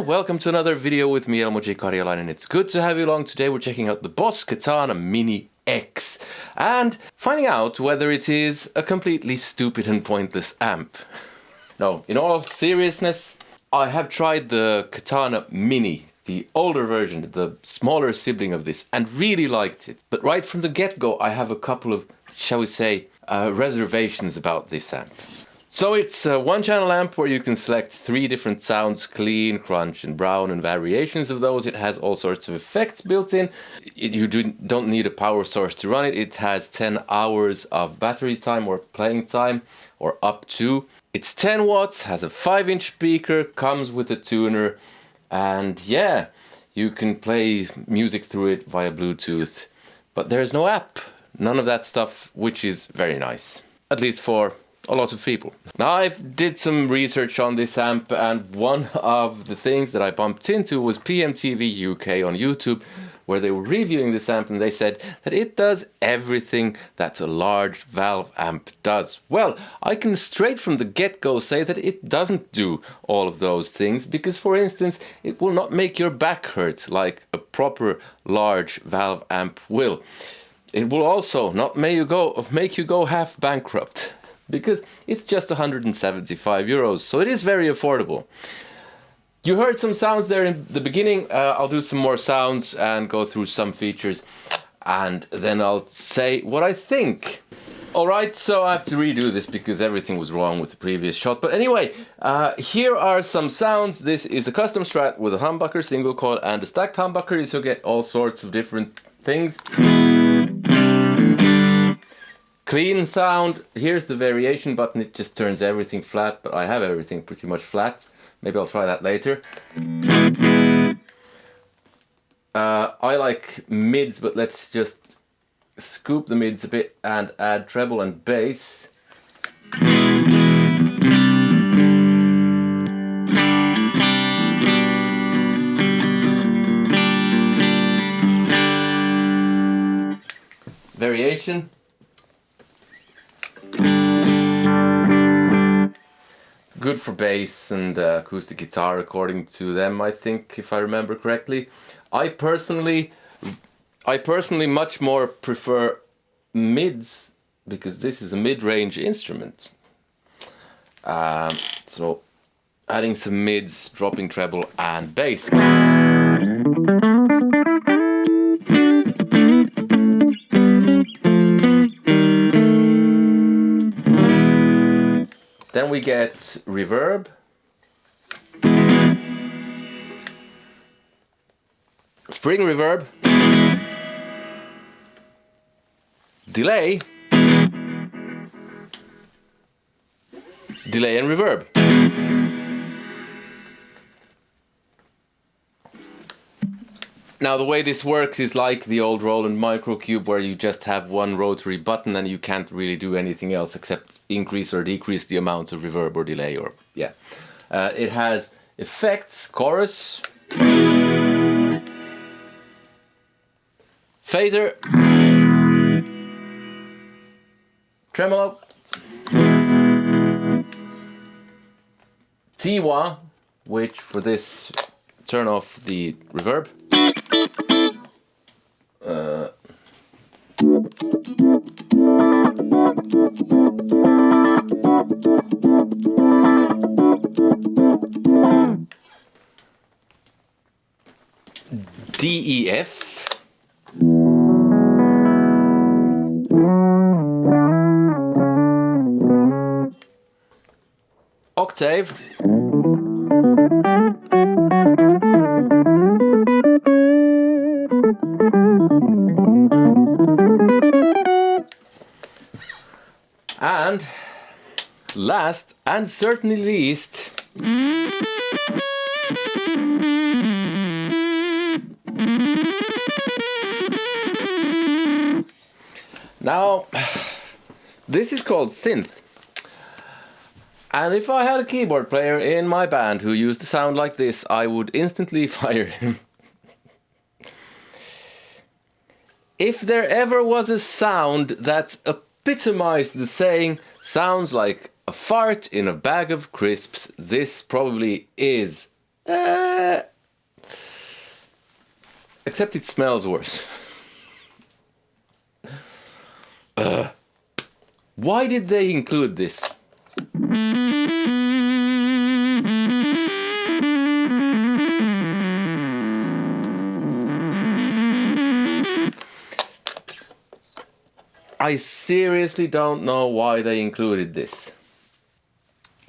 Welcome to another video with me, Elmo J. Karjalainen. It's good to have you along. Today we're checking out the Boss Katana Mini X and finding out whether it is a completely stupid and pointless amp. No, in all seriousness, I have tried the Katana Mini, the older version, the smaller sibling of this, and really liked it. But right from the get-go, I have a couple of, shall we say, reservations about this amp. So it's a one-channel amp where you can select 3 different sounds: clean, crunch, and brown, and variations of those. It has all sorts of effects built in. You don't need a power source to run it. It has 10 hours of battery time or playing time, or up to. It's 10 watts, has a 5-inch speaker, comes with a tuner, and yeah, you can play music through it via Bluetooth. But there's no app, none of that stuff, which is very nice, at least for a lot of people. Now, I did some research on this amp, and one of the things that I bumped into was PMTV UK on YouTube, where they were reviewing this amp, and they said that it does everything that a large valve amp does. Well, I can straight from the get-go say that it doesn't do all of those things, because, for instance, it will not make your back hurt like a proper large valve amp will. It will also not make you go half bankrupt, because it's just 175 euros, so it is very affordable. You heard some sounds there in the beginning. I'll do some more sounds and go through some features, and then I'll say what I think. Alright, so I have to redo this because everything was wrong with the previous shot. But anyway, here are some sounds. This is a custom Strat with a humbucker, single coil, and a stacked humbucker, so you get all sorts of different things. Clean sound. Here's the variation button. It just turns everything flat, but I have everything pretty much flat. Maybe I'll try that later. I like mids, but let's just scoop the mids a bit and add treble and bass. Variation. Good for bass and acoustic guitar, according to them, I think, if I remember correctly. I personally much more prefer mids, because this is a mid-range instrument. So adding some mids, dropping treble and bass. Then we get reverb, spring reverb, delay, and reverb. Now, the way this works is like the old Roland Microcube, where you just have one rotary button and you can't really do anything else except increase or decrease the amount of reverb or delay, or yeah. It has effects, chorus, phaser, tremolo, T-wah, which for this turn off the reverb. D, E, F. Octave. And last and certainly least, now this is called synth. And if I had a keyboard player in my band who used a sound like this, I would instantly fire him. If there ever was a sound that epitomized the saying, sounds like a fart in a bag of crisps, this probably is. Except it smells worse. Why did they include this? I seriously don't know why they included this.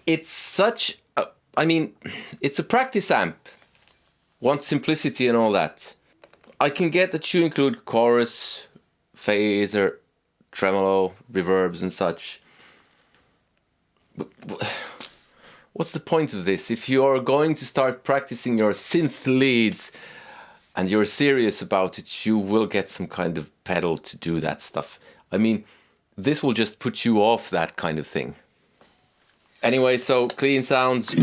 It's such a, I mean, it's a practice amp. Wants simplicity and all that. I can get that you include chorus, phaser, tremolo, reverbs and such. But what's the point of this? If you're going to start practicing your synth leads and you're serious about it, you will get some kind of pedal to do that stuff. I mean, this will just put you off that kind of thing. Anyway, so clean sounds.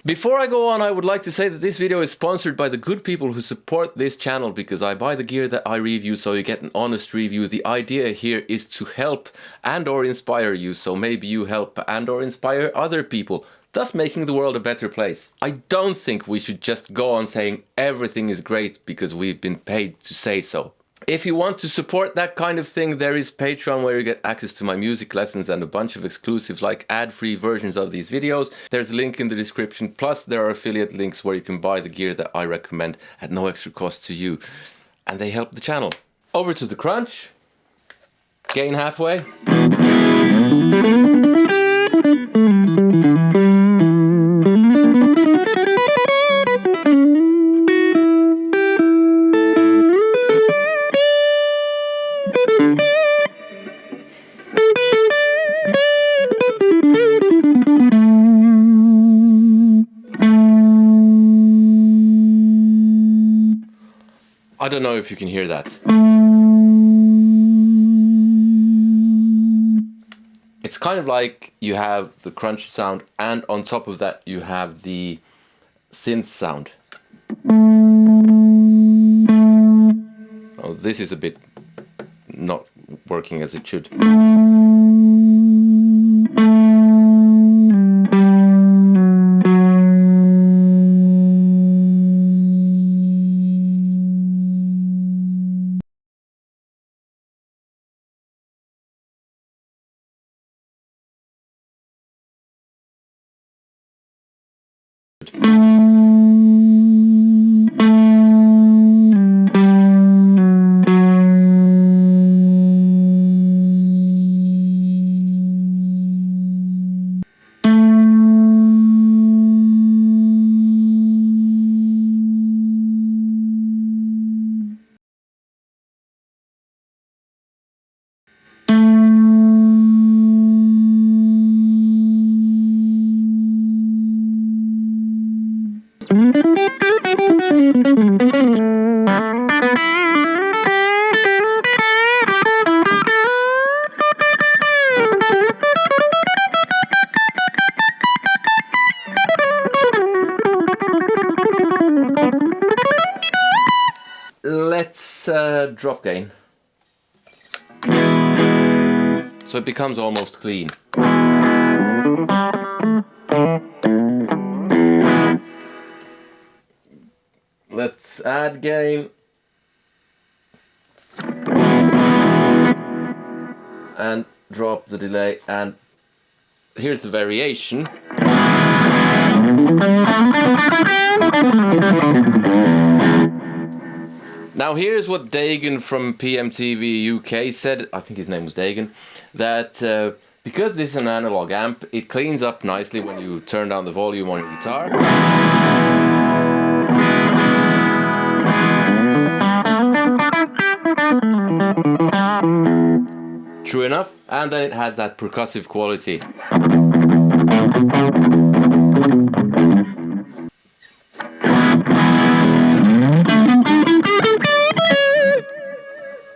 Before I go on, I would like to say that this video is sponsored by the good people who support this channel, because I buy the gear that I review so you get an honest review. The idea here is to help and or inspire you, so maybe you help and or inspire other people, thus making the world a better place. I don't think we should just go on saying everything is great because we've been paid to say so. If you want to support that kind of thing, there is Patreon, where you get access to my music lessons and a bunch of exclusives like ad-free versions of these videos. There's a link in the description, plus there are affiliate links where you can buy the gear that I recommend at no extra cost to you. And they help the channel. Over to the crunch. Gain halfway. I don't know if you can hear that. It's kind of like you have the crunch sound and on top of that you have the synth sound. Oh, this is a bit not working as it should. Let's drop gain. So it becomes almost clean. Let's add gain. And drop the delay, and here's the variation. Now here's what Dagan from PMTV UK said, I think his name was Dagan, that because this is an analog amp, it cleans up nicely when you turn down the volume on your guitar. True enough, and then it has that percussive quality.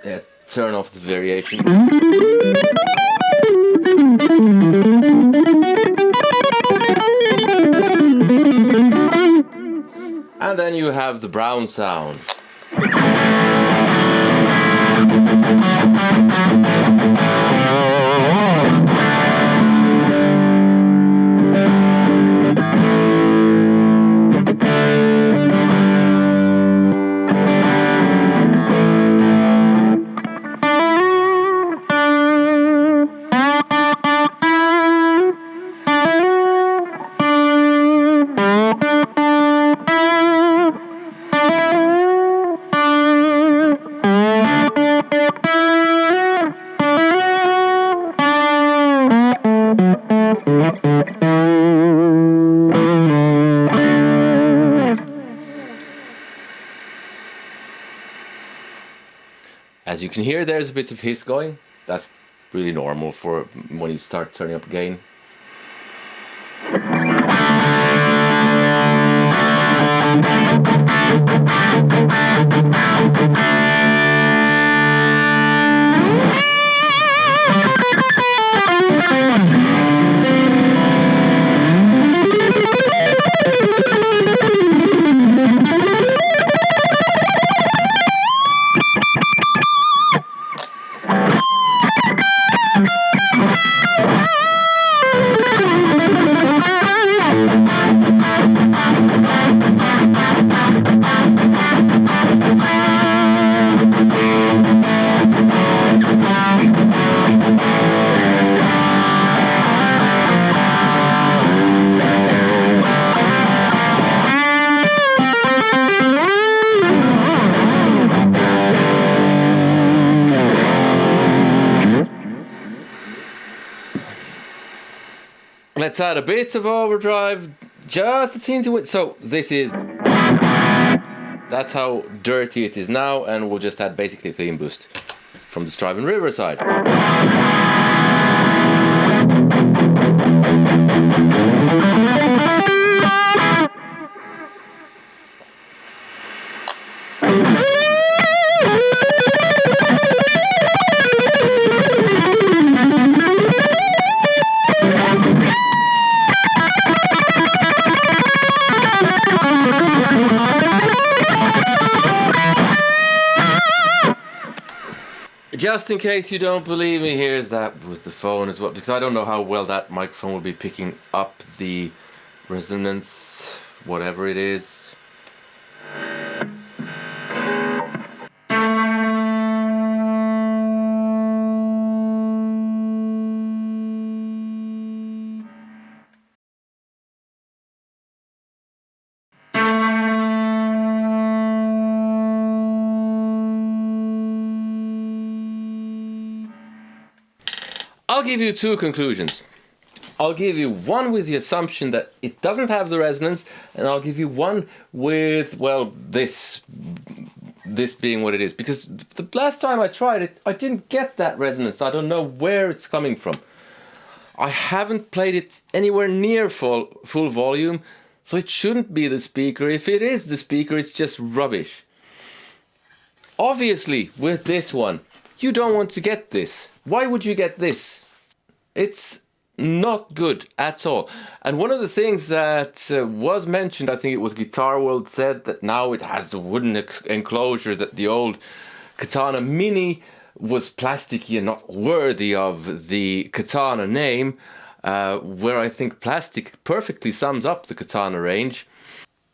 Yeah, turn off the variation. And then you have the brown sound. As you can hear, there's a bit of hiss going. That's really normal for when you start turning up gain. Let's add a bit of overdrive, just a teensy bit. So this is, that's how dirty it is now, and we'll just add basically a clean boost from the Strive and Riverside. Just in case you don't believe me, here's that with the phone as well, because I don't know how well that microphone will be picking up the resonance, whatever it is. I'll give you two conclusions. I'll give you one with the assumption that it doesn't have the resonance, and I'll give you one with, well, this being what it is. Because the last time I tried it, I didn't get that resonance. I don't know where it's coming from. I haven't played it anywhere near full volume, So it shouldn't be the speaker. If it is the speaker, it's just rubbish. Obviously, with this one, you don't want to get this. Why would you get this? It's not good at all. And one of the things that was mentioned, I think it was Guitar World said that now it has the wooden enclosure, that the old Katana Mini was plasticky and not worthy of the Katana name, where I think plastic perfectly sums up the Katana range.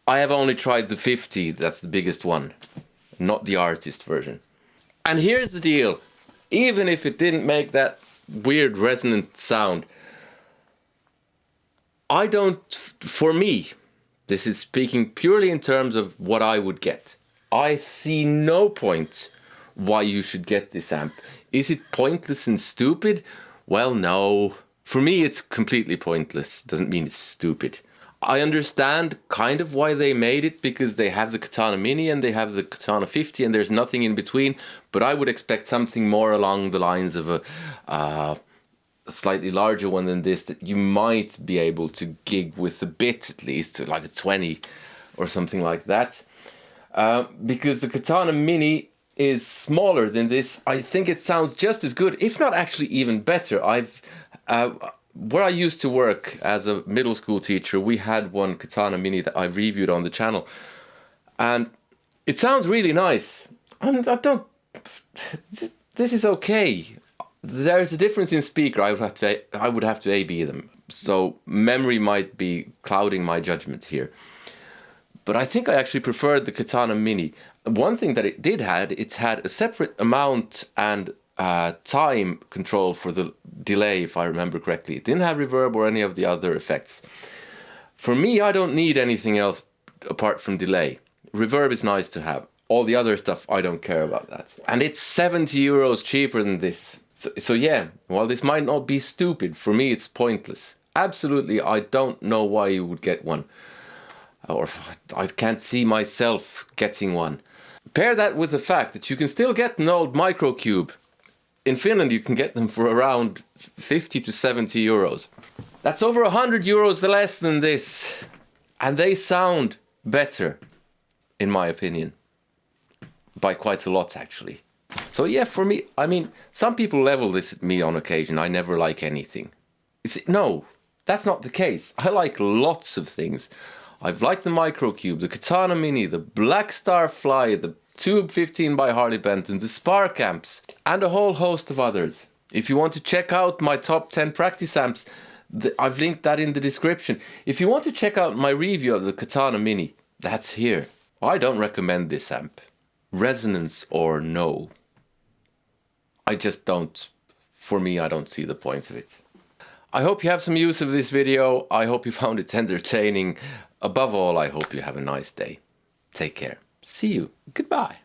I have only tried the 50, that's the biggest one, not the artist version. And here's the deal, even if it didn't make that weird resonant sound, I don't, for me, this is speaking purely in terms of what I would get. I see no point why you should get this amp. Is it pointless and stupid? Well, no. For me, it's completely pointless. Doesn't mean it's stupid. I understand kind of why they made it, because they have the Katana Mini and they have the Katana 50 and there's nothing in between, but I would expect something more along the lines of a slightly larger one than this, that you might be able to gig with a bit, at least, like a 20 or something like that. Because the Katana Mini is smaller than this. I think it sounds just as good, if not actually even better. Where I used to work as a middle school teacher, we had one Katana Mini that I reviewed on the channel, and it sounds really nice. This is okay. There's a difference in speaker. I would have to A/B them, so memory might be clouding my judgment here. But I think I actually preferred the Katana Mini. One thing that it had a separate amount and time control for the delay, if I remember correctly. It didn't have reverb or any of the other effects. For me, I don't need anything else apart from delay. Reverb is nice to have. All the other stuff, I don't care about that. And it's 70 euros cheaper than this. So yeah, while this might not be stupid, for me it's pointless. Absolutely, I don't know why you would get one. Or I can't see myself getting one. Pair that with the fact that you can still get an old Microcube. In Finland, you can get them for around 50 to 70 euros. That's over 100 euros less than this. And they sound better, in my opinion. By quite a lot, actually. So yeah, for me, I mean, some people level this at me on occasion. I never like anything. No, that's not the case. I like lots of things. I've liked the Microcube, the Katana Mini, the Black Star Fly, the Tube 15 by Harley Benton, the Spark amps, and a whole host of others. If you want to check out my top 10 practice amps, I've linked that in the description. If you want to check out my review of the Katana Mini, that's here. I don't recommend this amp. Resonance or no. I just don't. For me, I don't see the point of it. I hope you have some use of this video. I hope you found it entertaining. Above all, I hope you have a nice day. Take care. See you. Goodbye.